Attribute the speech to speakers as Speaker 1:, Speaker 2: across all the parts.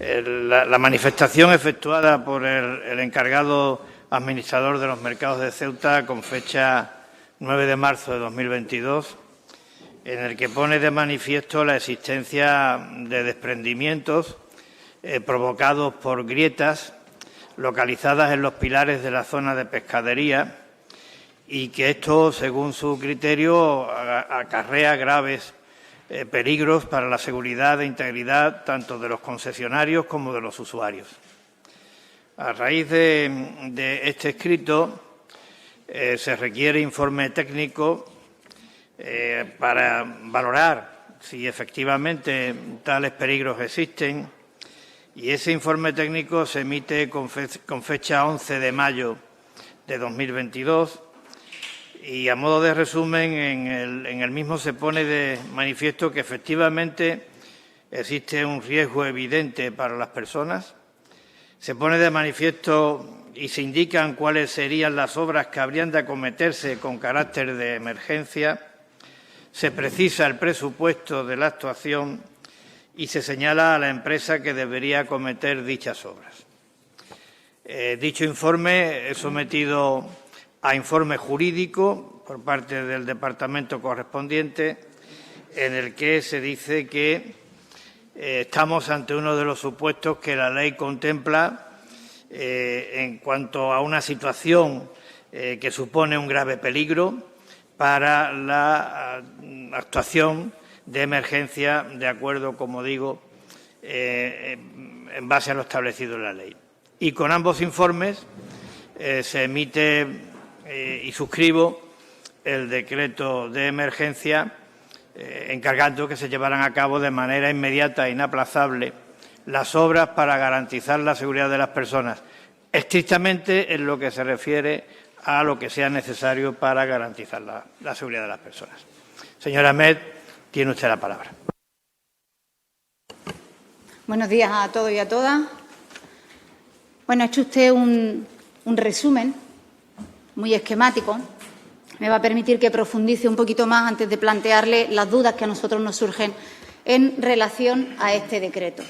Speaker 1: La manifestación efectuada por el encargado administrador de los mercados de Ceuta con fecha 9 de marzo de 2022, en el que pone de manifiesto la existencia de desprendimientos provocados por grietas localizadas en los pilares de la zona de pescadería y que esto, según su criterio, acarrea graves peligros para la seguridad e integridad tanto de los concesionarios como de los usuarios. A raíz de este escrito se requiere informe técnico para valorar si efectivamente tales peligros existen, y ese informe técnico se emite con fecha 11 de mayo de 2022 y, a modo de resumen, en el mismo se pone de manifiesto que efectivamente existe un riesgo evidente para las personas. Se pone de manifiesto y se indican cuáles serían las obras que habrían de acometerse con carácter de emergencia. Se precisa el presupuesto de la actuación y se señala a la empresa que debería acometer dichas obras. Dicho informe es sometido a informe jurídico por parte del departamento correspondiente, en el que se dice que estamos ante uno de los supuestos que la ley contempla en cuanto a una situación que supone un grave peligro para la actuación de emergencia, de acuerdo, como digo, en base a lo establecido en la ley. Y con ambos informes se emite y suscribo el decreto de emergencia encargando que se llevaran a cabo de manera inmediata e inaplazable las obras para garantizar la seguridad de las personas, estrictamente en lo que se refiere a lo que sea necesario para garantizar la seguridad de las personas. Señora Ahmed, tiene usted la palabra.
Speaker 2: Buenos días a todos y a todas. Bueno, ha hecho usted un resumen muy esquemático. Me va a permitir que profundice un poquito más antes de plantearle las dudas que a nosotros nos surgen en relación a este decreto.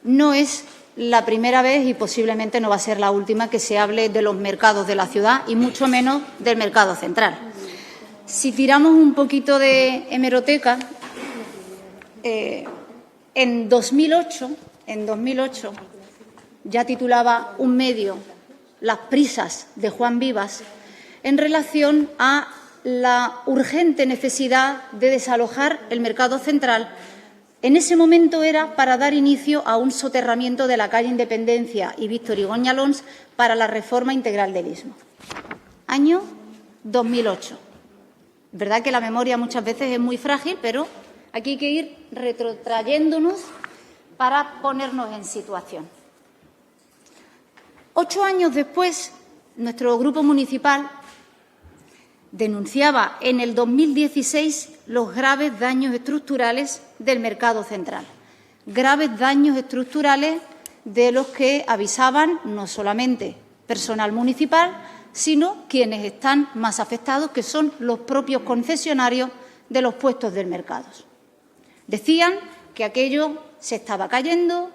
Speaker 2: No es la primera vez y posiblemente no va a ser la última que se hable de los mercados de la ciudad y mucho menos del mercado central. Si tiramos un poquito de hemeroteca, en 2008 ya titulaba un medio Las prisas de Juan Vivas en relación a la urgente necesidad de desalojar el mercado central. En ese momento era para dar inicio a un soterramiento de la calle Independencia y Víctor Igoña Lons para la reforma integral del Istmo. Año 2008. Es verdad que la memoria muchas veces es muy frágil, pero aquí hay que ir retrotrayéndonos para ponernos en situación. 8 años después, nuestro grupo municipal denunciaba en el 2016 los graves daños estructurales del mercado central. Graves daños estructurales de los que avisaban no solamente personal municipal, sino quienes están más afectados, que son los propios concesionarios de los puestos del mercado. Decían que aquello se estaba cayendo,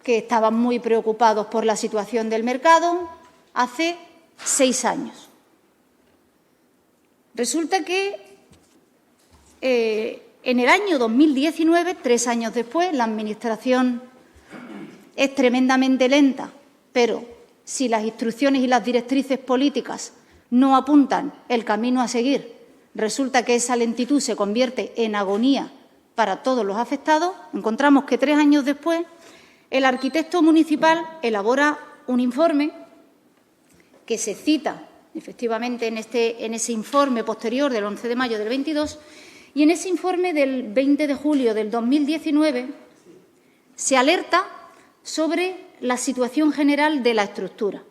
Speaker 2: que estaban muy preocupados por la situación del mercado hace 6 años. Resulta que en el año 2019, 3 años después, la Administración es tremendamente lenta, pero si las instrucciones y las directrices políticas no apuntan el camino a seguir, resulta que esa lentitud se convierte en agonía para todos los afectados. Encontramos que 3 años después el arquitecto municipal elabora un informe que se cita efectivamente en ese informe posterior del 11 de mayo del 22, y en ese informe del 20 de julio del 2019 se alerta sobre la situación general de la estructura,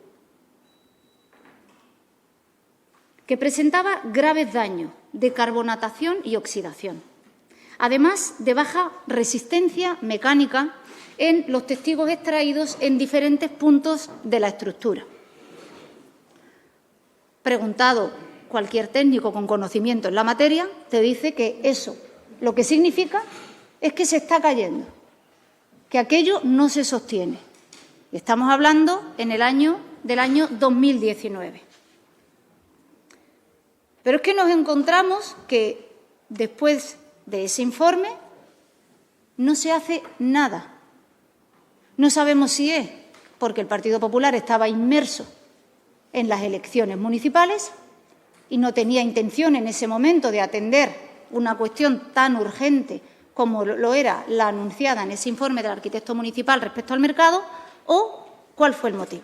Speaker 2: que presentaba graves daños de carbonatación y oxidación, además de baja resistencia mecánica en los testigos extraídos en diferentes puntos de la estructura. Preguntado cualquier técnico con conocimiento en la materia, te dice que eso lo que significa es que se está cayendo, que aquello no se sostiene. Estamos hablando del año 2019. Pero es que nos encontramos que después de ese informe no se hace nada. No sabemos si es porque el Partido Popular estaba inmerso en las elecciones municipales y no tenía intención en ese momento de atender una cuestión tan urgente como lo era la anunciada en ese informe del arquitecto municipal respecto al mercado, o cuál fue el motivo.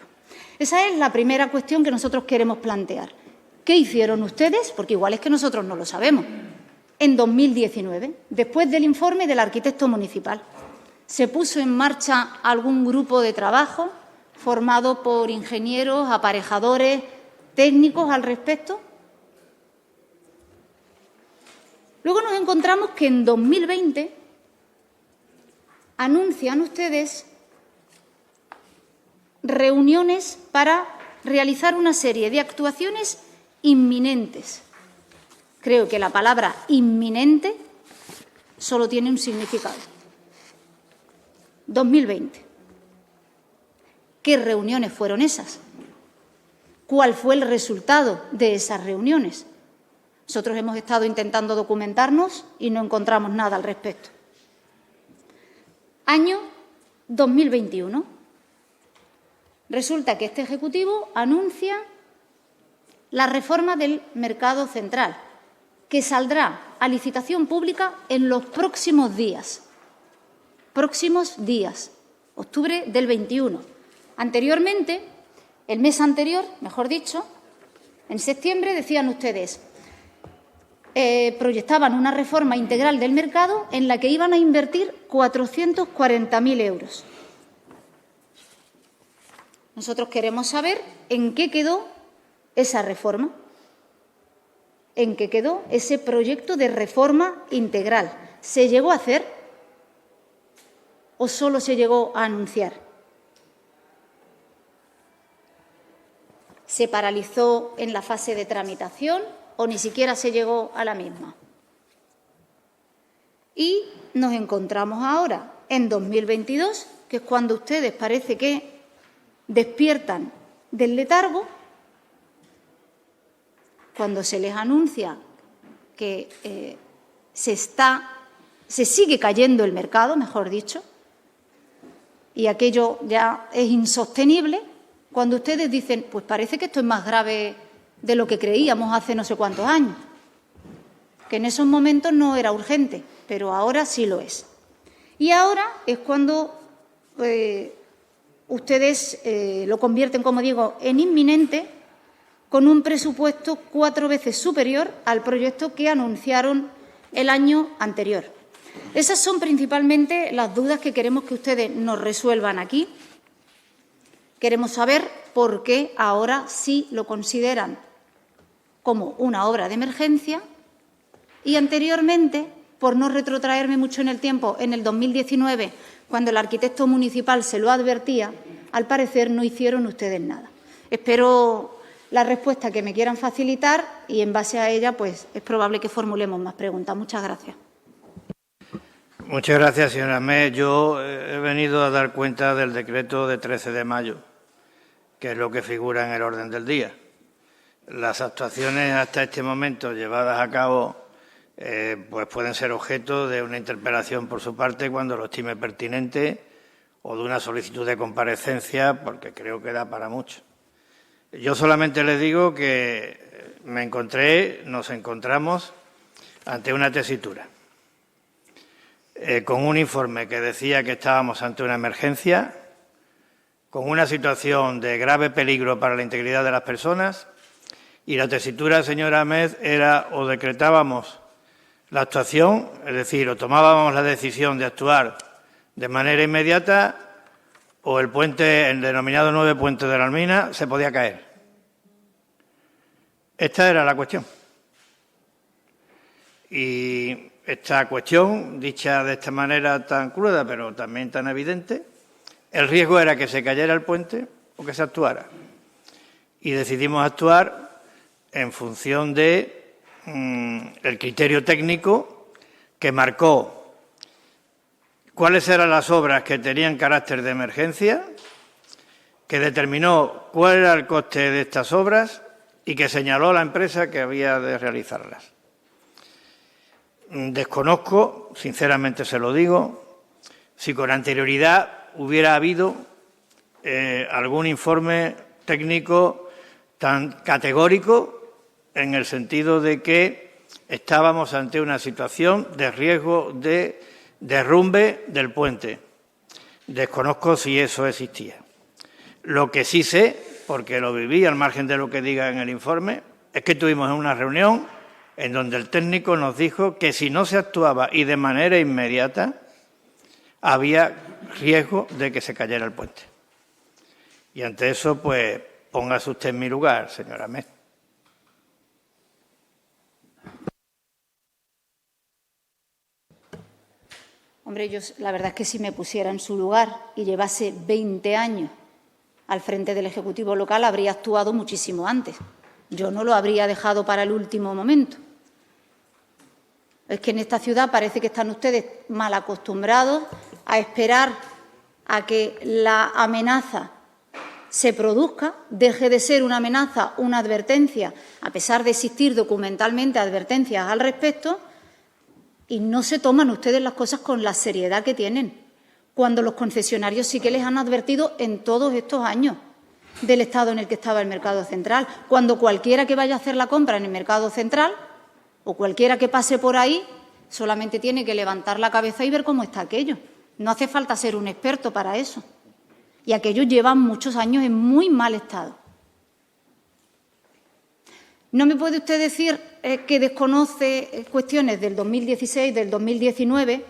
Speaker 2: Esa es la primera cuestión que nosotros queremos plantear. ¿Qué hicieron ustedes? Porque igual es que nosotros no lo sabemos. En 2019, después del informe del arquitecto municipal, ¿se puso en marcha algún grupo de trabajo formado por ingenieros, aparejadores, técnicos al respecto? Luego nos encontramos que en 2020 anuncian ustedes reuniones para realizar una serie de actuaciones inminentes. Creo que la palabra inminente solo tiene un significado. 2020. ¿Qué reuniones fueron esas? ¿Cuál fue el resultado de esas reuniones? Nosotros hemos estado intentando documentarnos y no encontramos nada al respecto. Año 2021. Resulta que este Ejecutivo anuncia la reforma del mercado central, que saldrá a licitación pública en los próximos días. Octubre del 21. Anteriormente, el mes anterior, mejor dicho, en septiembre, decían ustedes, proyectaban una reforma integral del mercado en la que iban a invertir 440.000 euros. Nosotros queremos saber en qué quedó esa reforma, en qué quedó ese proyecto de reforma integral. ¿Se llegó a hacer o solo se llegó a anunciar? ¿Se paralizó en la fase de tramitación o ni siquiera se llegó a la misma? Y nos encontramos ahora, en 2022, que es cuando ustedes parece que despiertan del letargo, cuando se les anuncia que se sigue cayendo el mercado, mejor dicho, y aquello ya es insostenible, cuando ustedes dicen, pues parece que esto es más grave de lo que creíamos hace no sé cuántos años, que en esos momentos no era urgente, pero ahora sí lo es. Y ahora es cuando ustedes lo convierten, como digo, en inminente, con un presupuesto 4 veces superior al proyecto que anunciaron el año anterior. Esas son principalmente las dudas que queremos que ustedes nos resuelvan aquí. Queremos saber por qué ahora sí lo consideran como una obra de emergencia y anteriormente, por no retrotraerme mucho en el tiempo, en el 2019, cuando el arquitecto municipal se lo advertía, al parecer no hicieron ustedes nada. Espero la respuesta que me quieran facilitar y, en base a ella, pues es probable que formulemos más preguntas. Muchas gracias.
Speaker 1: Muchas gracias, señora Mé. Yo he venido a dar cuenta del decreto de 13 de mayo, que es lo que figura en el orden del día. Las actuaciones hasta este momento llevadas a cabo pues pueden ser objeto de una interpelación por su parte cuando lo estime pertinente o de una solicitud de comparecencia, porque creo que da para mucho. Yo solamente les digo que nos encontramos ante una tesitura, con un informe que decía que estábamos ante una emergencia, con una situación de grave peligro para la integridad de las personas, y la tesitura, señora Ahmed, era o decretábamos la actuación, es decir, o tomábamos la decisión de actuar de manera inmediata, o el puente, el denominado 9 Puente de la Almina, se podía caer. Esta era la cuestión. Y esta cuestión, dicha de esta manera tan cruda, pero también tan evidente, el riesgo era que se cayera el puente o que se actuara. Y decidimos actuar en función de el criterio técnico que marcó cuáles eran las obras que tenían carácter de emergencia, que determinó cuál era el coste de estas obras y que señaló a la empresa que había de realizarlas. Desconozco, sinceramente se lo digo, si con anterioridad hubiera habido algún informe técnico tan categórico en el sentido de que estábamos ante una situación de riesgo de derrumbe del puente. Desconozco si eso existía. Lo que sí sé, porque lo viví al margen de lo que diga en el informe, es que tuvimos una reunión en donde el técnico nos dijo que si no se actuaba y de manera inmediata, había riesgo de que se cayera el puente. Y ante eso, pues, póngase usted en mi lugar, señora Ahmed.
Speaker 2: Hombre, yo la verdad es que si me pusiera en su lugar y llevase 20 años al frente del Ejecutivo local, habría actuado muchísimo antes. Yo no lo habría dejado para el último momento. Es que en esta ciudad parece que están ustedes mal acostumbrados a esperar a que la amenaza se produzca, deje de ser una amenaza, una advertencia, a pesar de existir documentalmente advertencias al respecto, y no se toman ustedes las cosas con la seriedad que tienen, cuando los concesionarios sí que les han advertido en todos estos años del estado en el que estaba el mercado central, cuando cualquiera que vaya a hacer la compra en el mercado central o cualquiera que pase por ahí solamente tiene que levantar la cabeza y ver cómo está aquello. No hace falta ser un experto para eso. Y aquello lleva muchos años en muy mal estado. No me puede usted decir que desconoce cuestiones del 2016, del 2019.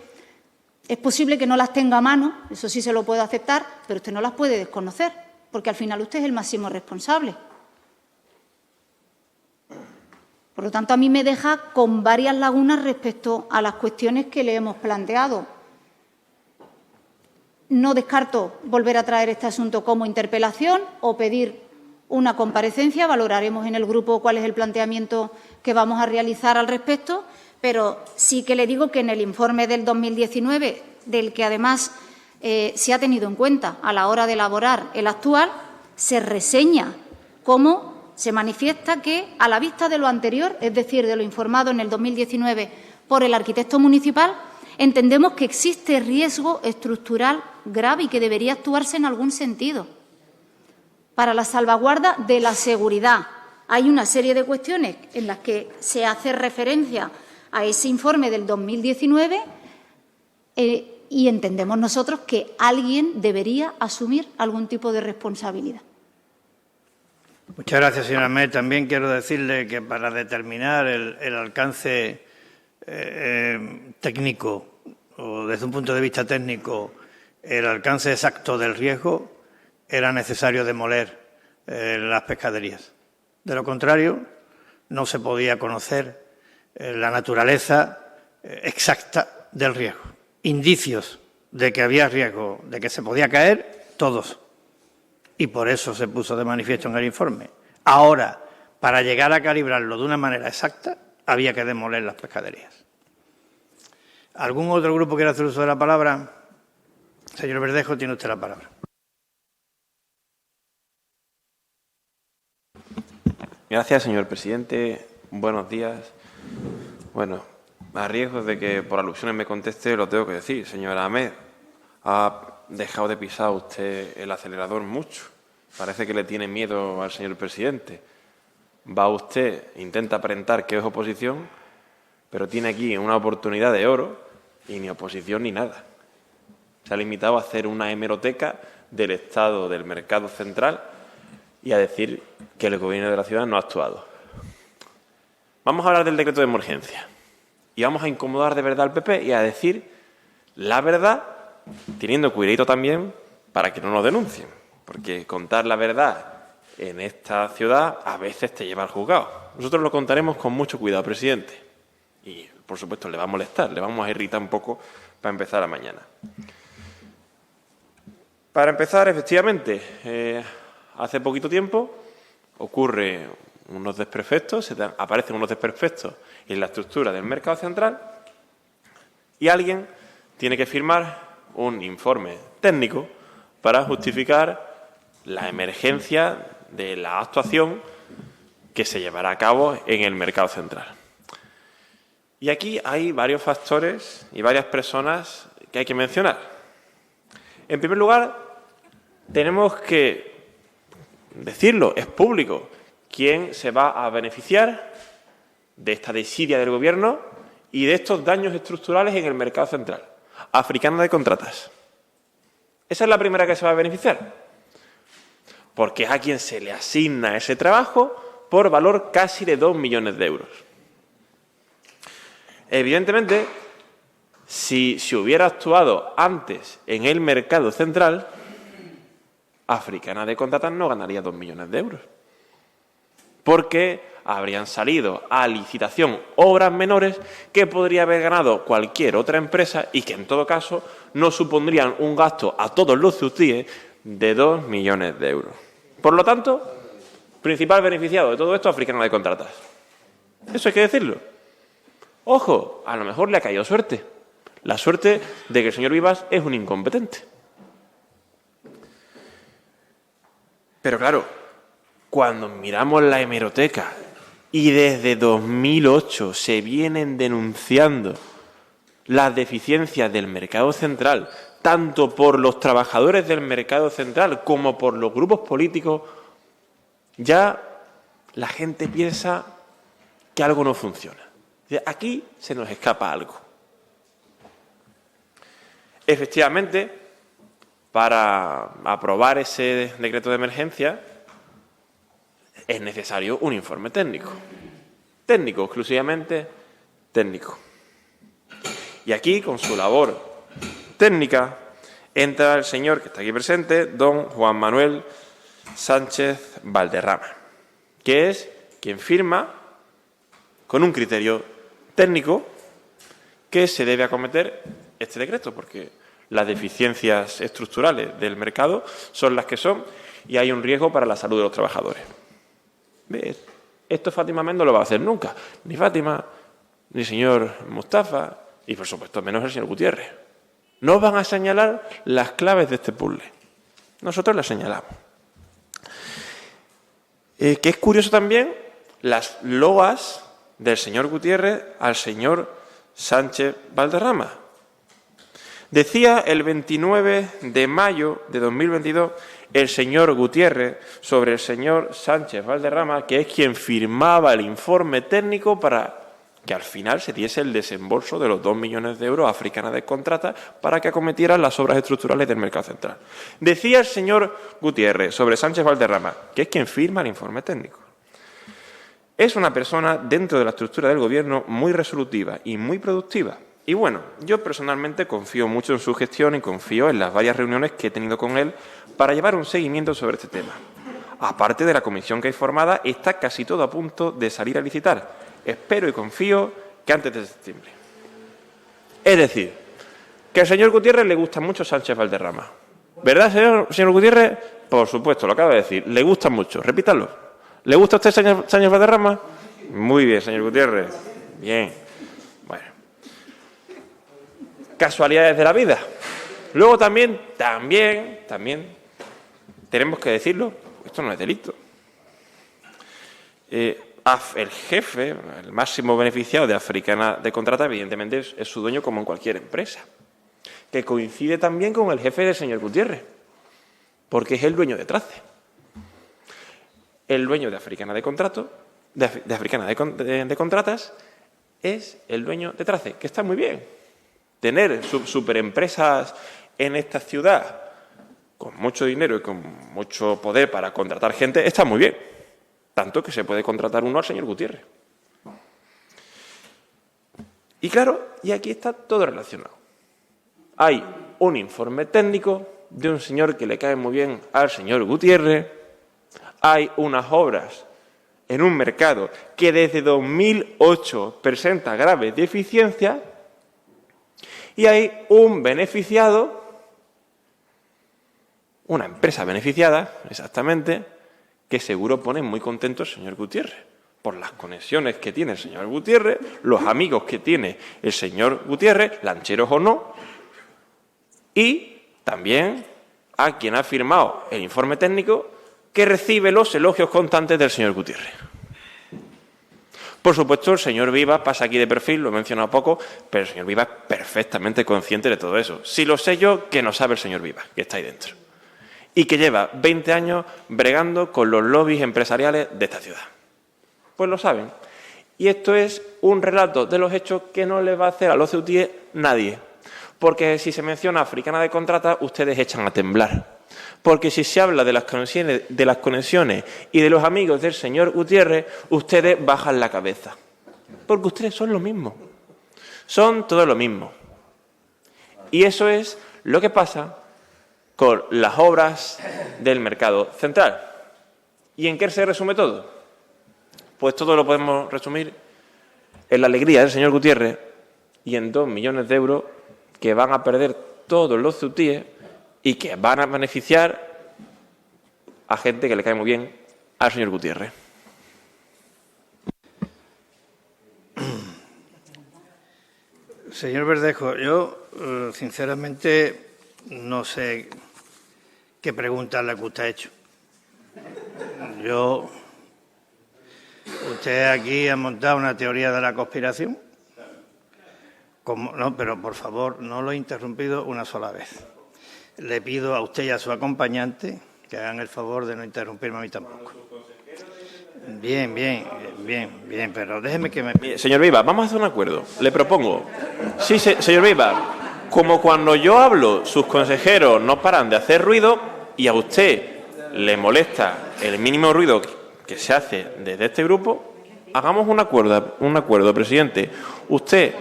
Speaker 2: Es posible que no las tenga a mano, eso sí se lo puedo aceptar, pero usted no las puede desconocer, porque al final usted es el máximo responsable. Por lo tanto, a mí me deja con varias lagunas respecto a las cuestiones que le hemos planteado. No descarto volver a traer este asunto como interpelación o pedir una comparecencia. Valoraremos en el grupo cuál es el planteamiento que vamos a realizar al respecto, pero sí que le digo que en el informe del 2019, del que además se ha tenido en cuenta a la hora de elaborar el actual, se reseña cómo se manifiesta que, a la vista de lo anterior, es decir, de lo informado en el 2019 por el arquitecto municipal, entendemos que existe riesgo estructural grave y que debería actuarse en algún sentido para la salvaguarda de la seguridad. Hay una serie de cuestiones en las que se hace referencia a ese informe del 2019 y entendemos nosotros que alguien debería asumir algún tipo de responsabilidad.
Speaker 1: Muchas gracias, señora Ahmed. También quiero decirle que para determinar el alcance técnico o desde un punto de vista técnico, el alcance exacto del riesgo, era necesario demoler las pescaderías. De lo contrario, no se podía conocer la naturaleza exacta del riesgo. Indicios de que había riesgo, de que se podía caer, todos. Y por eso se puso de manifiesto en el informe. Ahora, para llegar a calibrarlo de una manera exacta, había que demoler las pescaderías. ¿Algún otro grupo quiere hacer uso de la palabra? Señor Verdejo, tiene usted la palabra.
Speaker 3: Gracias, señor presidente. Buenos días. Bueno, a riesgo de que por alusiones me conteste, lo tengo que decir. Señora Ahmed, ha dejado de pisar usted el acelerador mucho. Parece que le tiene miedo al señor presidente. Va usted, intenta aparentar que es oposición, pero tiene aquí una oportunidad de oro y ni oposición ni nada. Se ha limitado a hacer una hemeroteca del estado del mercado central y a decir que el Gobierno de la ciudad no ha actuado. Vamos a hablar del decreto de emergencia y vamos a incomodar de verdad al PP y a decir la verdad, teniendo cuidado también para que no nos denuncien, porque contar la verdad en esta ciudad a veces te lleva al juzgado. Nosotros lo contaremos con mucho cuidado, presidente, y por supuesto le va a molestar, le vamos a irritar un poco para empezar la mañana. Para empezar, efectivamente, hace poquito tiempo ocurre unos desperfectos, aparecen unos desperfectos en la estructura del mercado central y alguien tiene que firmar un informe técnico para justificar la emergencia de la actuación que se llevará a cabo en el mercado central. Y aquí hay varios factores y varias personas que hay que mencionar. En primer lugar, tenemos que decirlo, es público, quién se va a beneficiar de esta desidia del Gobierno y de estos daños estructurales en el mercado central. Africana de Contratas. Esa es la primera que se va a beneficiar, porque es a quien se le asigna ese trabajo por valor casi de 2 millones de euros. Evidentemente, si se hubiera actuado antes en el mercado central, Africana de Contratas no ganaría 2 millones de euros, porque habrían salido a licitación obras menores que podría haber ganado cualquier otra empresa y que, en todo caso, no supondrían un gasto a todos los CUTIE de 2 millones de euros. Por lo tanto, principal beneficiado de todo esto, Africana de Contratas. Eso hay que decirlo. Ojo, a lo mejor le ha caído suerte. La suerte de que el señor Vivas es un incompetente. Pero claro, cuando miramos la hemeroteca y desde 2008 se vienen denunciando las deficiencias del mercado central, tanto por los trabajadores del mercado central como por los grupos políticos, ya la gente piensa que algo no funciona. Aquí se nos escapa algo. Efectivamente, para aprobar ese decreto de emergencia es necesario un informe técnico. Técnico, exclusivamente técnico. Y aquí, con su labor técnica, entra el señor que está aquí presente, don Juan Manuel Sánchez Valderrama, que es quien firma con un criterio técnico que se debe acometer este decreto, porque las deficiencias estructurales del mercado son las que son y hay un riesgo para la salud de los trabajadores. ¿Ves? Esto Fátima Mendoza no lo va a hacer nunca. Ni Fátima, ni el señor Mustafa y, por supuesto, menos el señor Gutiérrez. No van a señalar las claves de este puzzle. Nosotros las señalamos. Que es curioso también las loas del señor Gutiérrez al señor Sánchez Valderrama. Decía el 29 de mayo de 2022 el señor Gutiérrez sobre el señor Sánchez Valderrama, que es quien firmaba el informe técnico para que al final se diese el desembolso de los 2 millones de euros a Africana de Contratas para que acometieran las obras estructurales del mercado central. Decía el señor Gutiérrez sobre Sánchez Valderrama, que es quien firma el informe técnico. Es una persona dentro de la estructura del Gobierno muy resolutiva y muy productiva. Y bueno, yo personalmente confío mucho en su gestión y confío en las varias reuniones que he tenido con él para llevar un seguimiento sobre este tema. Aparte de la comisión que hay formada, está casi todo a punto de salir a licitar. Espero y confío que antes de septiembre. Es decir, que al señor Gutiérrez le gusta mucho Sánchez Valderrama. ¿Verdad, señor Gutiérrez? Por supuesto, lo acaba de decir. Le gusta mucho. Repítalo. ¿Le gusta a usted, señor Valderrama? Muy bien, señor Gutiérrez. Bien. Bueno. Casualidades de la vida. Luego también tenemos que decirlo, esto no es delito. El jefe, el máximo beneficiado de Africana de Contratas, evidentemente es su dueño como en cualquier empresa, que coincide también con el jefe del señor Gutiérrez, porque es el dueño de Trace. El dueño de Africana de Contratas es el dueño de Trace, que está muy bien. Tener superempresas en esta ciudad con mucho dinero y con mucho poder para contratar gente está muy bien. Tanto que se puede contratar uno al señor Gutiérrez. Y claro, y aquí está todo relacionado. Hay un informe técnico de un señor que le cae muy bien al señor Gutiérrez. Hay unas obras en un mercado que desde 2008 presenta graves deficiencias. Y hay un beneficiado, una empresa beneficiada, exactamente, que seguro pone muy contento el señor Gutiérrez, por las conexiones que tiene el señor Gutiérrez, los amigos que tiene el señor Gutiérrez, lancheros o no, y también a quien ha firmado el informe técnico que recibe los elogios constantes del señor Gutiérrez. Por supuesto, el señor Vivas pasa aquí de perfil, lo he mencionado poco, pero el señor Vivas es perfectamente consciente de todo eso. Si lo sé yo, que no sabe el señor Vivas, que está ahí dentro. Y que lleva 20 años bregando con los lobbies empresariales de esta ciudad. Pues lo saben. Y esto es un relato de los hechos que no le va a hacer a los ceutíes nadie. Porque si se menciona Africana de Contrata, ustedes echan a temblar. Porque si se habla de las conexiones y de los amigos del señor Gutiérrez, ustedes bajan la cabeza. Porque ustedes son lo mismo. Son todo lo mismo. Y eso es lo que pasa con las obras del mercado central. ¿Y en qué se resume todo? Pues todo lo podemos resumir en la alegría del señor Gutiérrez y en 2 millones de euros que van a perder todos los ceutíes y que van a beneficiar a gente que le cae muy bien al señor Gutiérrez.
Speaker 1: Señor Verdejo, yo sinceramente no sé qué pregunta es la que usted ha hecho. Usted aquí ha montado una teoría de la conspiración. No, pero por favor, no lo he interrumpido una sola vez. Le pido a usted y a su acompañante que hagan el favor de no interrumpirme a mí tampoco. Bien, pero déjeme que me...
Speaker 3: Señor Vivas, vamos a hacer un acuerdo. Le propongo. Sí, señor Vivas, como cuando yo hablo, sus consejeros no paran de hacer ruido y a usted le molesta el mínimo ruido que se hace desde este grupo, hagamos un acuerdo, presidente. Usted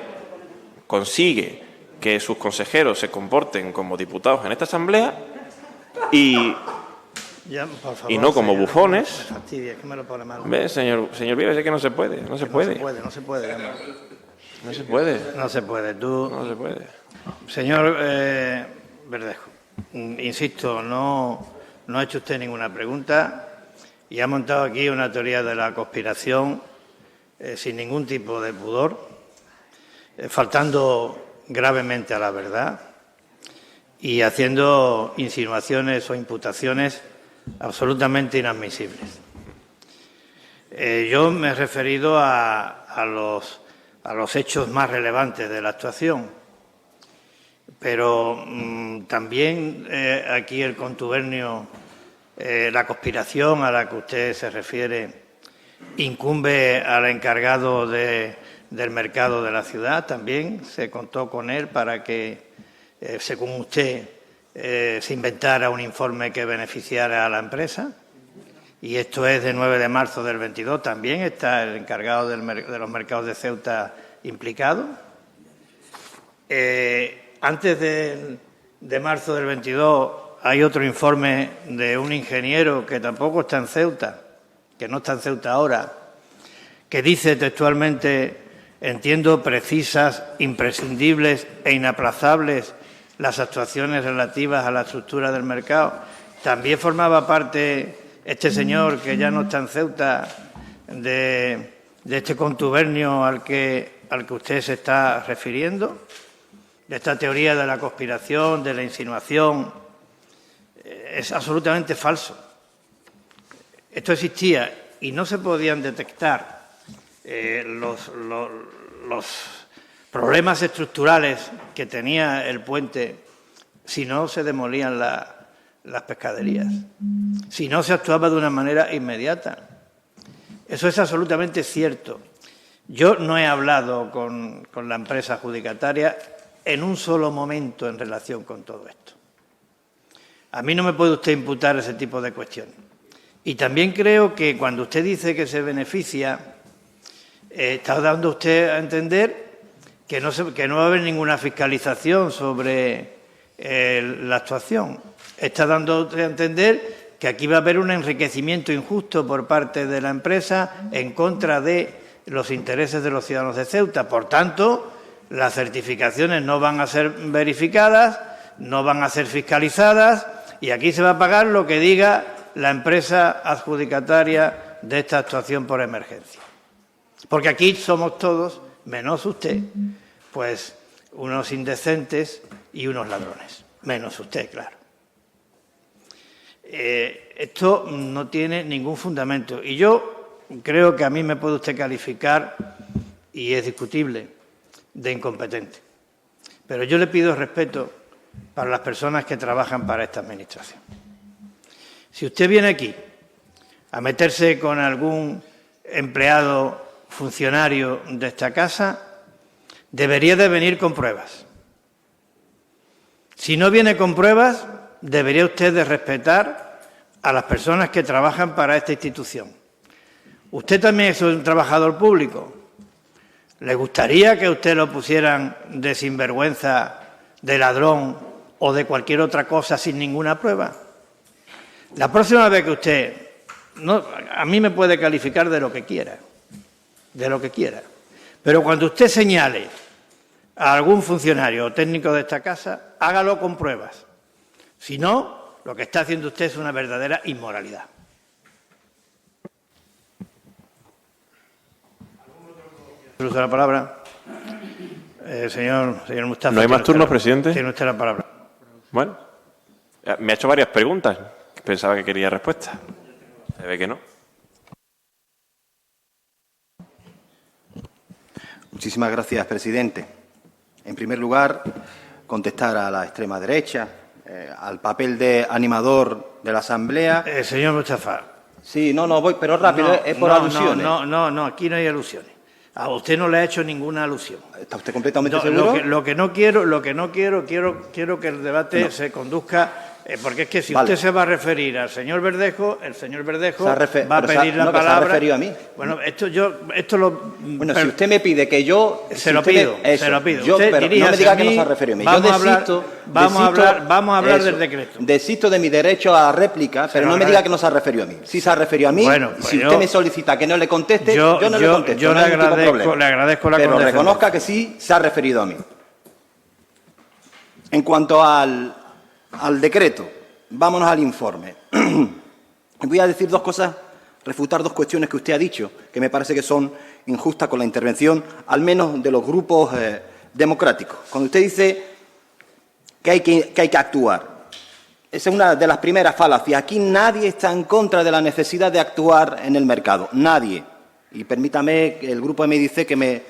Speaker 3: consigue que sus consejeros se comporten como diputados en esta asamblea y no como bufones.
Speaker 1: Me fastidia, que me lo pone mal.
Speaker 3: ¿Ve, señor Vivas? Es que no se puede.
Speaker 1: No se puede. Señor Verdejo, insisto, no ha hecho usted ninguna pregunta y ha montado aquí una teoría de la conspiración sin ningún tipo de pudor, faltando gravemente a la verdad y haciendo insinuaciones o imputaciones absolutamente inadmisibles. Yo me he referido a los hechos más relevantes de la actuación, pero también aquí el contubernio, la conspiración a la que usted se refiere, incumbe al encargado del mercado de la ciudad. También se contó con él para que, según usted, se inventara un informe que beneficiara a la empresa. Y esto es de 9 de marzo del 22. También está el encargado de los mercados de Ceuta implicado. Antes de marzo del 22 hay otro informe de un ingeniero que tampoco está en Ceuta, que no está en Ceuta ahora, que dice textualmente: entiendo precisas, imprescindibles e inaplazables las actuaciones relativas a la estructura del mercado. También formaba parte este señor, que ya no está en Ceuta, de este contubernio al que usted se está refiriendo, de esta teoría de la conspiración, de la insinuación. Es absolutamente falso. Esto existía y no se podían detectar los problemas estructurales que tenía el puente si no se demolían las pescaderías, si no se actuaba de una manera inmediata. Eso es absolutamente cierto. Yo no he hablado con la empresa adjudicataria en un solo momento en relación con todo esto. A mí no me puede usted imputar ese tipo de cuestiones. Y también creo que cuando usted dice que se beneficia, está dando usted a entender que no va a haber ninguna fiscalización sobre la actuación. Está dando usted a entender que aquí va a haber un enriquecimiento injusto por parte de la empresa en contra de los intereses de los ciudadanos de Ceuta. Por tanto, las certificaciones no van a ser verificadas, no van a ser fiscalizadas y aquí se va a pagar lo que diga la empresa adjudicataria de esta actuación por emergencia. Porque aquí somos todos, menos usted, pues unos indecentes y unos ladrones. menos usted, claro. Esto no tiene ningún fundamento y yo creo que a mí me puede usted calificar, y es discutible, de incompetente. Pero yo le pido respeto para las personas que trabajan para esta Administración. Si usted viene aquí a meterse con algún empleado, funcionario de esta casa, debería de venir con pruebas. Si no viene con pruebas, debería usted de respetar a las personas que trabajan para esta institución. Usted también es un trabajador público. ¿Le gustaría que usted lo pusieran de sinvergüenza, de ladrón o de cualquier otra cosa sin ninguna prueba? La próxima vez que usted... a mí me puede calificar de lo que quiera, pero cuando usted señale a algún funcionario o técnico de esta casa, hágalo con pruebas. Si no, lo que está haciendo usted es una verdadera inmoralidad. ¿Usa la palabra? Señor Mustafa.
Speaker 3: ¿No hay más turnos, presidente?
Speaker 1: Tiene usted la palabra.
Speaker 3: Bueno, me ha hecho varias preguntas. Pensaba que quería respuesta. Se ve que no.
Speaker 4: Muchísimas gracias, presidente. En primer lugar, contestar a la extrema derecha, al papel de animador de la Asamblea.
Speaker 1: Señor Mustafa.
Speaker 4: Sí, no voy, pero rápido, es por alusiones.
Speaker 1: No, aquí no hay alusiones. A usted no le ha hecho ninguna alusión.
Speaker 4: ¿Está usted completamente seguro?
Speaker 1: Lo que no quiero que el debate se conduzca, porque es que si usted se va a referir al señor Verdejo, el señor Verdejo va a pedir la palabra.
Speaker 4: ¿Se ha referido a mí?
Speaker 1: Bueno,
Speaker 4: Bueno, si usted me pide que yo...
Speaker 1: Se lo pido.
Speaker 4: Pero no me diga que no se ha referido a mí.
Speaker 1: Vamos a hablar del decreto.
Speaker 4: Desisto de mi derecho a réplica, pero no me diga que no se ha referido a mí. Si se ha referido a mí,
Speaker 1: bueno, pues
Speaker 4: si usted me solicita que no le conteste, yo no le contesto.
Speaker 1: Yo le agradezco la
Speaker 4: pero
Speaker 1: condescendencia.
Speaker 4: reconozca que sí se ha referido a mí. En cuanto al decreto, vámonos al informe. Voy a decir dos cosas, refutar dos cuestiones que usted ha dicho, que me parece que son injustas con la intervención, al menos de los grupos democráticos. Cuando usted dice que hay que actuar, esa es una de las primeras falacias. Aquí nadie está en contra de la necesidad de actuar en el mercado, nadie. Y permítame, el grupo me dice que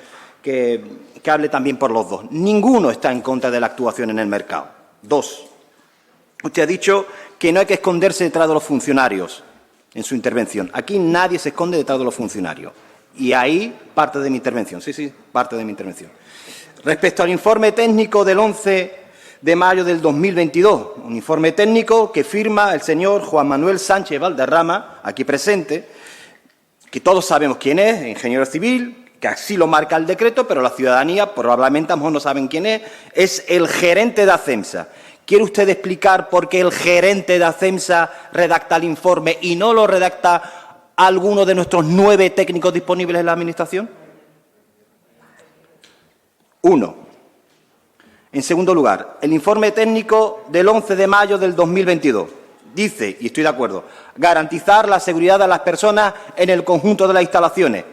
Speaker 4: hable también por los dos. Ninguno está en contra de la actuación en el mercado. Dos. Usted ha dicho que no hay que esconderse detrás de los funcionarios en su intervención. Aquí nadie se esconde detrás de los funcionarios. Y ahí parte de mi intervención. Sí, parte de mi intervención. Respecto al informe técnico del 11 de mayo del 2022, un informe técnico que firma el señor Juan Manuel Sánchez Valderrama, aquí presente, que todos sabemos quién es, ingeniero civil, que así lo marca el decreto, pero la ciudadanía probablemente a lo mejor no saben quién es el gerente de ACEMSA. ¿Quiere usted explicar por qué el gerente de ACEMSA redacta el informe y no lo redacta alguno de nuestros 9 técnicos disponibles en la Administración? Uno. En segundo lugar, el informe técnico del 11 de mayo del 2022 dice, y estoy de acuerdo, garantizar la seguridad de las personas en el conjunto de las instalaciones.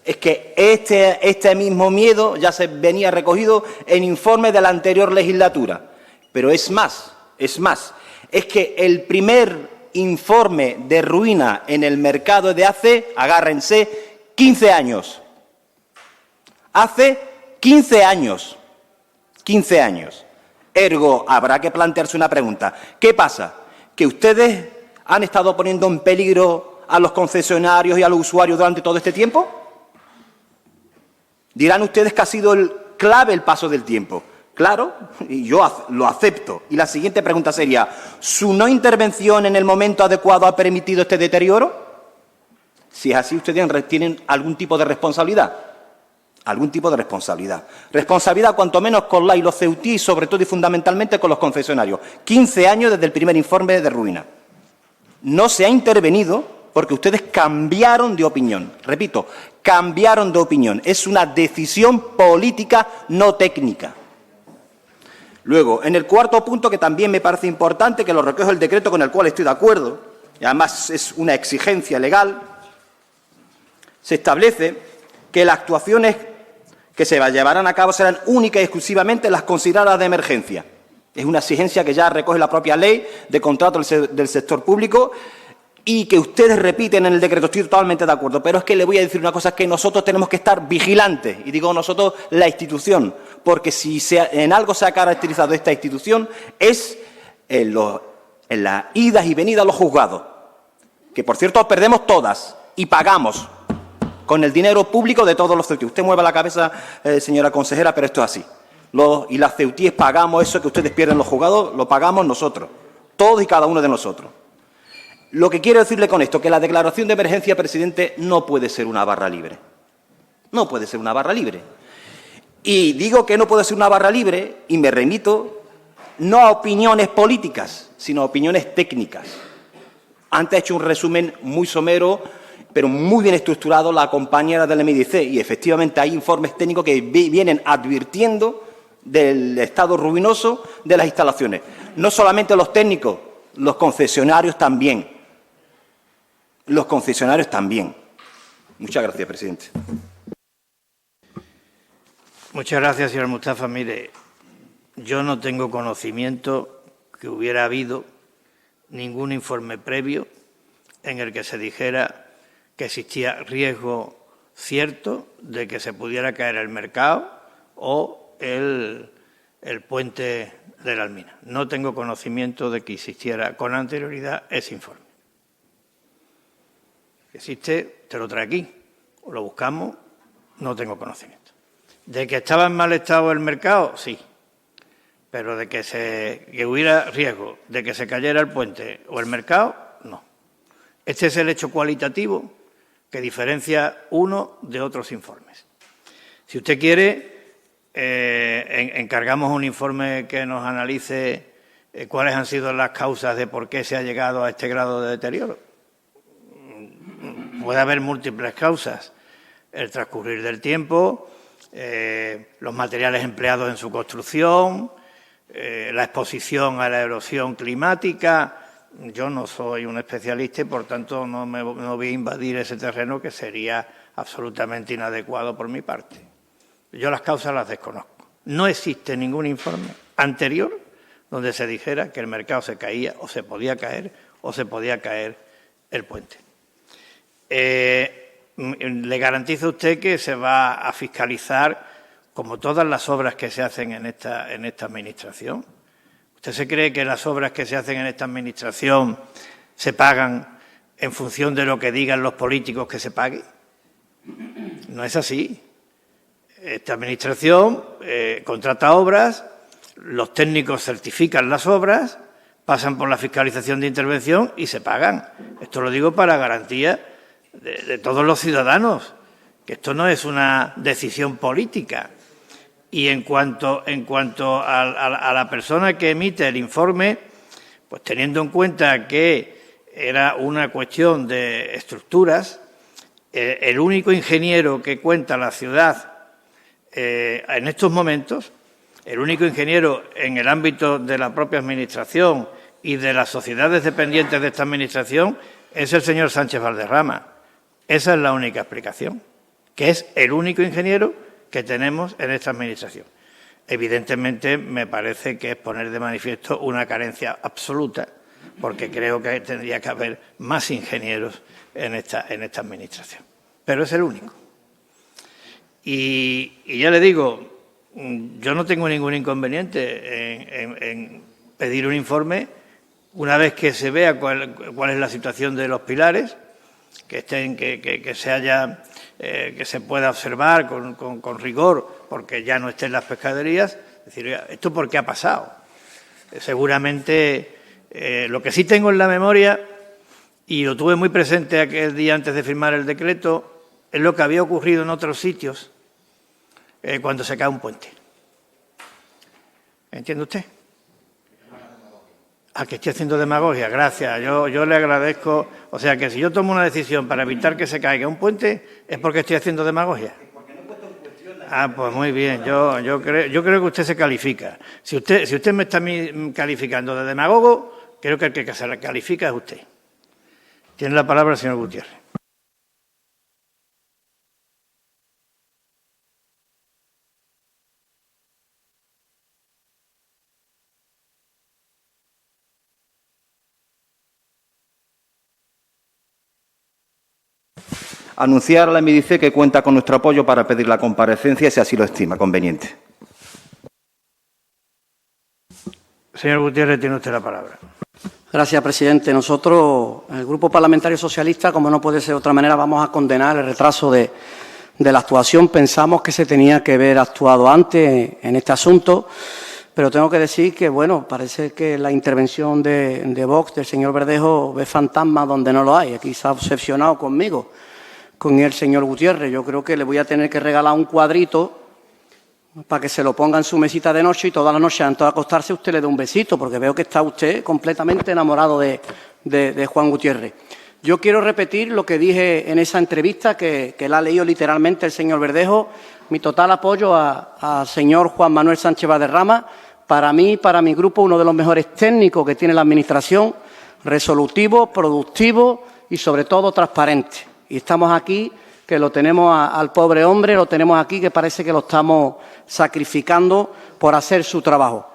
Speaker 4: Es que este mismo miedo ya se venía recogido en informes de la anterior legislatura. Pero es más, es que el primer informe de ruina en el mercado de hace, agárrense, 15 años. Hace 15 años. 15 años. Ergo, habrá que plantearse una pregunta. ¿Qué pasa? ¿Que ustedes han estado poniendo en peligro a los concesionarios y a los usuarios durante todo este tiempo? Dirán ustedes que ha sido clave el paso del tiempo. Claro, y yo lo acepto. Y la siguiente pregunta sería, ¿su no intervención en el momento adecuado ha permitido este deterioro? Si es así, ustedes tienen algún tipo de responsabilidad. Algún tipo de responsabilidad. Responsabilidad cuanto menos con la y los ceutí y sobre todo y fundamentalmente con los concesionarios. 15 años desde el primer informe de ruina. No se ha intervenido porque ustedes cambiaron de opinión. Repito, cambiaron de opinión. Es una decisión política, no técnica. Luego, en el cuarto punto, que también me parece importante, que lo recoge el decreto con el cual estoy de acuerdo, y además es una exigencia legal, se establece que las actuaciones que se llevarán a cabo serán únicas y exclusivamente las consideradas de emergencia. Es una exigencia que ya recoge la propia ley de contrato del sector público y que ustedes repiten en el decreto. Estoy totalmente de acuerdo, pero es que le voy a decir una cosa, es que nosotros tenemos que estar vigilantes, y digo nosotros, la institución, porque si en algo se ha caracterizado esta institución es en las idas y venidas a los juzgados, que por cierto perdemos todas y pagamos con el dinero público de todos los ceutíes. Usted mueva la cabeza, señora consejera, pero esto es así. Y las ceutíes pagamos eso que ustedes pierden los juzgados, lo pagamos nosotros, todos y cada uno de nosotros. Lo que quiero decirle con esto, que la declaración de emergencia, presidente, no puede ser una barra libre. No puede ser una barra libre. Y digo que no puede ser una barra libre, y me remito no a opiniones políticas, sino a opiniones técnicas. Antes ha hecho un resumen muy somero, pero muy bien estructurado, la compañera del MIDC, y efectivamente hay informes técnicos que vienen advirtiendo del estado ruinoso de las instalaciones. No solamente los técnicos, los concesionarios también. Los concesionarios también. Muchas gracias, presidente.
Speaker 1: Muchas gracias, señor Mustafa. Mire, yo no tengo conocimiento que hubiera habido ningún informe previo en el que se dijera que existía riesgo cierto de que se pudiera caer el mercado o el puente de la Almina. No tengo conocimiento de que existiera con anterioridad ese informe. Existe, te lo trae aquí, o lo buscamos, no tengo conocimiento. ¿De que estaba en mal estado el mercado? Sí. Pero de que hubiera riesgo de que se cayera el puente o el mercado, no. Este es el hecho cualitativo que diferencia uno de otros informes. Si usted quiere, encargamos un informe que nos analice cuáles han sido las causas de por qué se ha llegado a este grado de deterioro. Puede haber múltiples causas. El transcurrir del tiempo, los materiales empleados en su construcción, la exposición a la erosión climática. Yo no soy un especialista y, por tanto, no voy a invadir ese terreno que sería absolutamente inadecuado por mi parte. Yo las causas las desconozco. No existe ningún informe anterior donde se dijera que el mercado se caía o se podía caer el puente. Le garantizo a usted que se va a fiscalizar como todas las obras que se hacen en esta Administración. ¿Usted se cree que las obras que se hacen en esta Administración se pagan en función de lo que digan los políticos que se pague? No es así. Esta Administración contrata obras, los técnicos certifican las obras, pasan por la fiscalización de intervención y se pagan. Esto lo digo para garantía de todos los ciudadanos, que esto no es una decisión política. Y en cuanto a la persona que emite el informe, pues teniendo en cuenta que era una cuestión de estructuras, el único ingeniero que cuenta la ciudad en estos momentos, el único ingeniero en el ámbito de la propia Administración y de las sociedades dependientes de esta Administración, es el señor Sánchez Valderrama. Esa es la única explicación, que es el único ingeniero que tenemos en esta Administración. Evidentemente, me parece que es poner de manifiesto una carencia absoluta, porque creo que tendría que haber más ingenieros en esta Administración. Pero es el único. Y ya le digo, yo no tengo ningún inconveniente en pedir un informe una vez que se vea cuál es la situación de los pilares, que se pueda observar con rigor, porque ya no estén las pescaderías. Es decir, ¿esto por qué ha pasado? Seguramente lo que sí tengo en la memoria, y lo tuve muy presente aquel día antes de firmar el decreto, es lo que había ocurrido en otros sitios cuando se cae un puente. ¿Entiende usted? Que estoy haciendo demagogia, gracias. Yo le agradezco. O sea, que si yo tomo una decisión para evitar que se caiga un puente, ¿es porque estoy haciendo demagogia? Pues muy bien. Yo creo que usted se califica. Si usted me está calificando de demagogo, creo que el que se califica es usted. Tiene la palabra el señor Gutiérrez.
Speaker 4: Anunciar a la MIDICE que cuenta con nuestro apoyo para pedir la comparecencia, si así lo estima conveniente.
Speaker 1: Señor Gutiérrez, tiene usted la palabra.
Speaker 5: Gracias, presidente. Nosotros, el Grupo Parlamentario Socialista, como no puede ser de otra manera, vamos a condenar el retraso de la actuación. Pensamos que se tenía que haber actuado antes en este asunto, pero tengo que decir que, bueno, parece que la intervención de Vox, del señor Verdejo, ve fantasmas donde no lo hay. Aquí se ha obsesionado conmigo, con el señor Gutiérrez. Yo creo que le voy a tener que regalar un cuadrito para que se lo ponga en su mesita de noche y toda la noche antes de acostarse usted le dé un besito, porque veo que está usted completamente enamorado de Juan Gutiérrez. Yo quiero repetir lo que dije en esa entrevista, que la ha leído literalmente el señor Verdejo. Mi total apoyo al señor Juan Manuel Sánchez Valderrama. Para mí y para mi grupo, uno de los mejores técnicos que tiene la Administración, resolutivo, productivo y, sobre todo, transparente. Y estamos aquí, que lo tenemos al pobre hombre, lo tenemos aquí, que parece que lo estamos sacrificando por hacer su trabajo.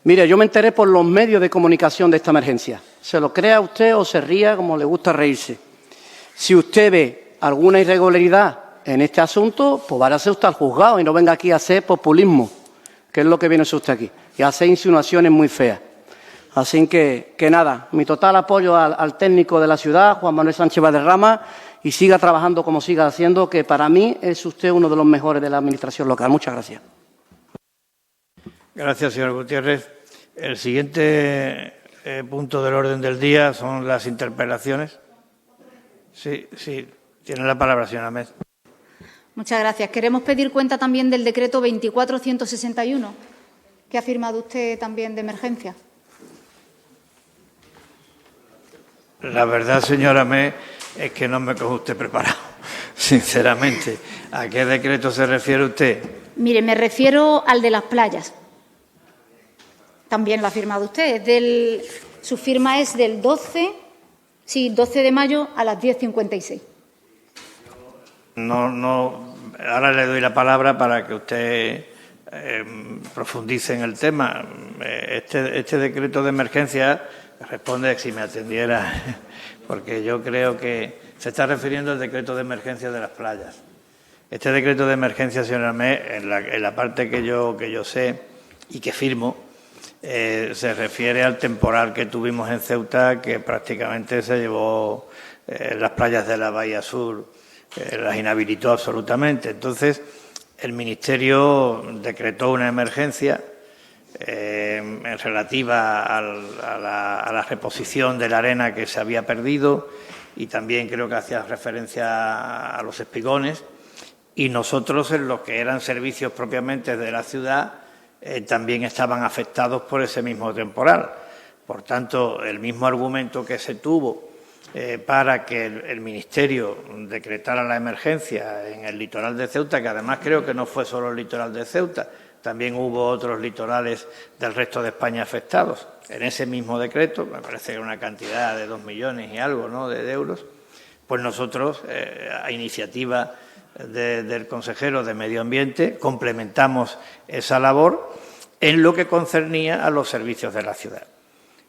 Speaker 5: Mire, yo me enteré por los medios de comunicación de esta emergencia. Se lo crea usted o se ría, como le gusta reírse. Si usted ve alguna irregularidad en este asunto, pues váyase usted al juzgado y no venga aquí a hacer populismo, que es lo que viene usted aquí, y a hacer insinuaciones muy feas. Así que nada, mi total apoyo al técnico de la ciudad, Juan Manuel Sánchez Valderrama, y siga trabajando como siga haciendo, que para mí es usted uno de los mejores de la Administración local. Muchas gracias.
Speaker 1: Gracias, señor Gutiérrez. El siguiente punto del orden del día son las interpelaciones. Sí, tiene la palabra, señora Ahmed.
Speaker 2: Muchas gracias. Queremos pedir cuenta también del decreto 24.161, que ha firmado usted también de emergencia.
Speaker 1: La verdad, señora Ahmed, es que no me coge usted preparado, sinceramente. ¿A qué decreto se refiere usted?
Speaker 2: Mire, me refiero al de las playas. También lo ha firmado usted. Su firma es del 12 de mayo a las 10:56.
Speaker 1: No, ahora le doy la palabra para que usted profundice en el tema. Este decreto de emergencia responde, si me atendiera, porque yo creo que se está refiriendo al decreto de emergencia de las playas. Este decreto de emergencia, señora Ahmed, en la parte que yo sé y que firmo, se refiere al temporal que tuvimos en Ceuta, que prácticamente se llevó las playas de la Bahía Sur, las inhabilitó absolutamente. Entonces, el Ministerio decretó una emergencia relativa a la reposición de la arena que se había perdido, y también creo que hacía referencia a los espigones, y nosotros, en los que eran servicios propiamente de la ciudad, también estaban afectados por ese mismo temporal. Por tanto, el mismo argumento que se tuvo para que el Ministerio decretara la emergencia en el litoral de Ceuta, que además creo que no fue solo el litoral de Ceuta, también hubo otros litorales del resto de España afectados. En ese mismo decreto, me parece que era una cantidad de 2 millones y algo, ¿no?, de euros, pues nosotros, a iniciativa del consejero de Medio Ambiente, complementamos esa labor en lo que concernía a los servicios de la ciudad.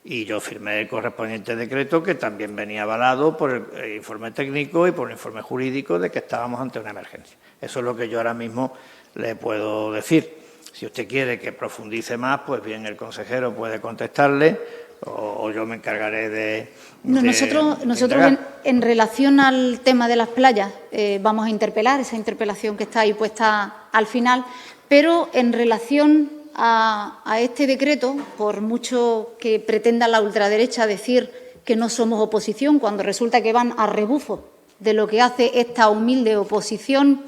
Speaker 1: Y yo firmé el correspondiente decreto, que también venía avalado por el informe técnico y por el informe jurídico de que estábamos ante una emergencia. Eso es lo que yo ahora mismo le puedo decir. Si usted quiere que profundice más, pues bien, el consejero puede contestarle o yo me encargaré de
Speaker 2: Nosotros en relación al tema de las playas vamos a interpelar esa interpelación que está ahí puesta al final, pero en relación a este decreto, por mucho que pretenda la ultraderecha decir que no somos oposición, cuando resulta que van a rebufo de lo que hace esta humilde oposición,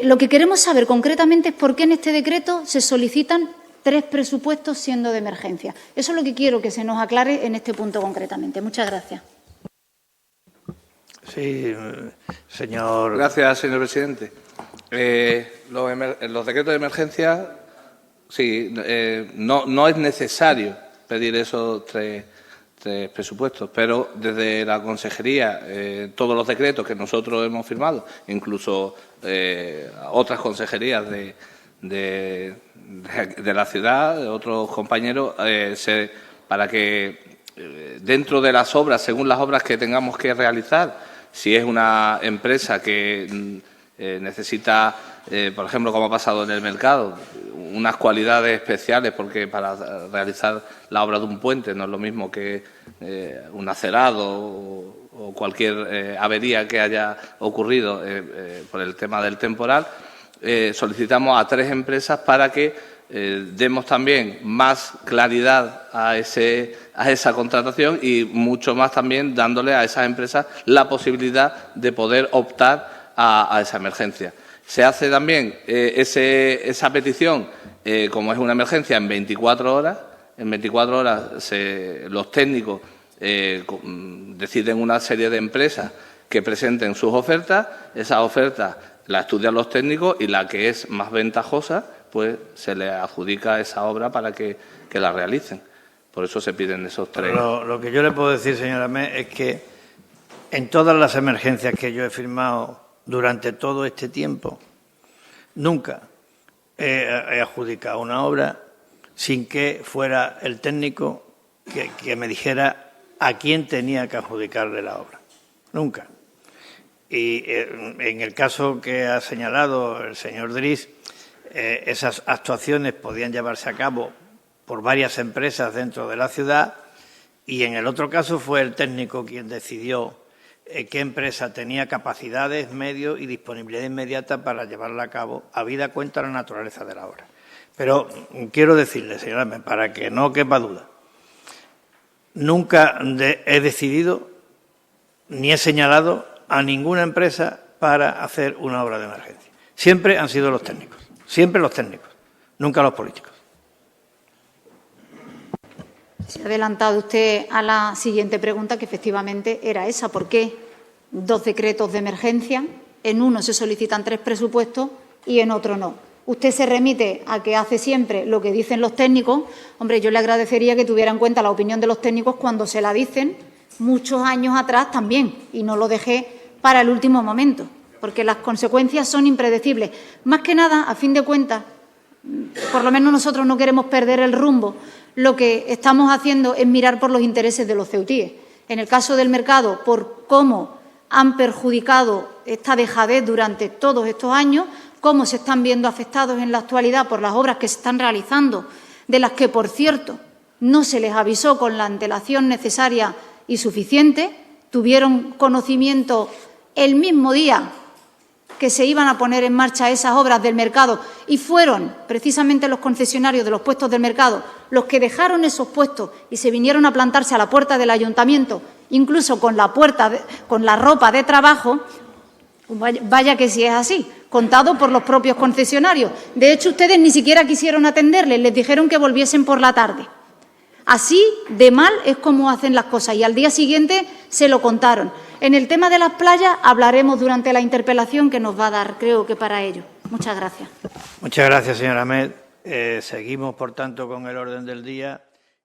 Speaker 2: lo que queremos saber concretamente es por qué en este decreto se solicitan 3 presupuestos siendo de emergencia. Eso es lo que quiero que se nos aclare en este punto concretamente. Muchas gracias.
Speaker 1: Sí, señor.
Speaker 6: Gracias, señor presidente. Los decretos de emergencia, sí, no es necesario pedir esos tres presupuestos, pero desde la consejería, todos los decretos que nosotros hemos firmado, incluso otras consejerías de la ciudad, de otros compañeros, para que dentro de las obras, según las obras que tengamos que realizar, Si es una empresa que necesita, por ejemplo, como ha pasado en el mercado, unas cualidades especiales, porque para realizar la obra de un puente no es lo mismo que un acerado o cualquier avería que haya ocurrido por el tema del temporal, solicitamos a 3 empresas para que demos también más claridad a esa contratación y mucho más también dándole a esas empresas la posibilidad de poder optar a esa emergencia. Se hace también esa petición, como es una emergencia, en 24 horas. En 24 horas los técnicos deciden una serie de empresas que presenten sus ofertas. Esas ofertas las estudian los técnicos y la que es más ventajosa, pues se le adjudica esa obra para que la realicen. Por eso se piden esos 3.
Speaker 1: Lo que yo le puedo decir, señora Mé, es que en todas las emergencias que yo he firmado durante todo este tiempo, nunca he adjudicado una obra sin que fuera el técnico que me dijera a quién tenía que adjudicarle la obra. Nunca. Y en el caso que ha señalado el señor Dris, esas actuaciones podían llevarse a cabo por varias empresas dentro de la ciudad y en el otro caso fue el técnico quien decidió qué empresa tenía capacidades, medios y disponibilidad inmediata para llevarla a cabo, habida cuenta de la naturaleza de la obra. Pero quiero decirle, señora, para que no quepa duda, nunca he decidido ni he señalado a ninguna empresa para hacer una obra de emergencia. Siempre han sido los técnicos, nunca los políticos.
Speaker 2: Se ha adelantado usted a la siguiente pregunta, que efectivamente era esa. ¿Por qué 2 decretos de emergencia? En uno se solicitan 3 presupuestos y en otro no. Usted se remite a que hace siempre lo que dicen los técnicos. Hombre, yo le agradecería que tuviera en cuenta la opinión de los técnicos cuando se la dicen muchos años atrás también, y no lo dejé para el último momento, porque las consecuencias son impredecibles. Más que nada, a fin de cuentas, por lo menos nosotros no queremos perder el rumbo. Lo que estamos haciendo es mirar por los intereses de los ceutíes. En el caso del mercado, por cómo han perjudicado esta dejadez durante todos estos años, cómo se están viendo afectados en la actualidad por las obras que se están realizando, de las que, por cierto, no se les avisó con la antelación necesaria y suficiente, tuvieron conocimiento el mismo día que se iban a poner en marcha esas obras del mercado y fueron precisamente los concesionarios de los puestos del mercado los que dejaron esos puestos y se vinieron a plantarse a la puerta del ayuntamiento, incluso con la ropa de trabajo. Vaya que sí es así, contado por los propios concesionarios. De hecho, ustedes ni siquiera quisieron atenderles, les dijeron que volviesen por la tarde. Así de mal es como hacen las cosas y al día siguiente se lo contaron. En el tema de las playas hablaremos durante la interpelación que nos va a dar, creo que para ello. Muchas gracias.
Speaker 1: Muchas gracias, señora Ahmed. Seguimos, por tanto, con el orden del día.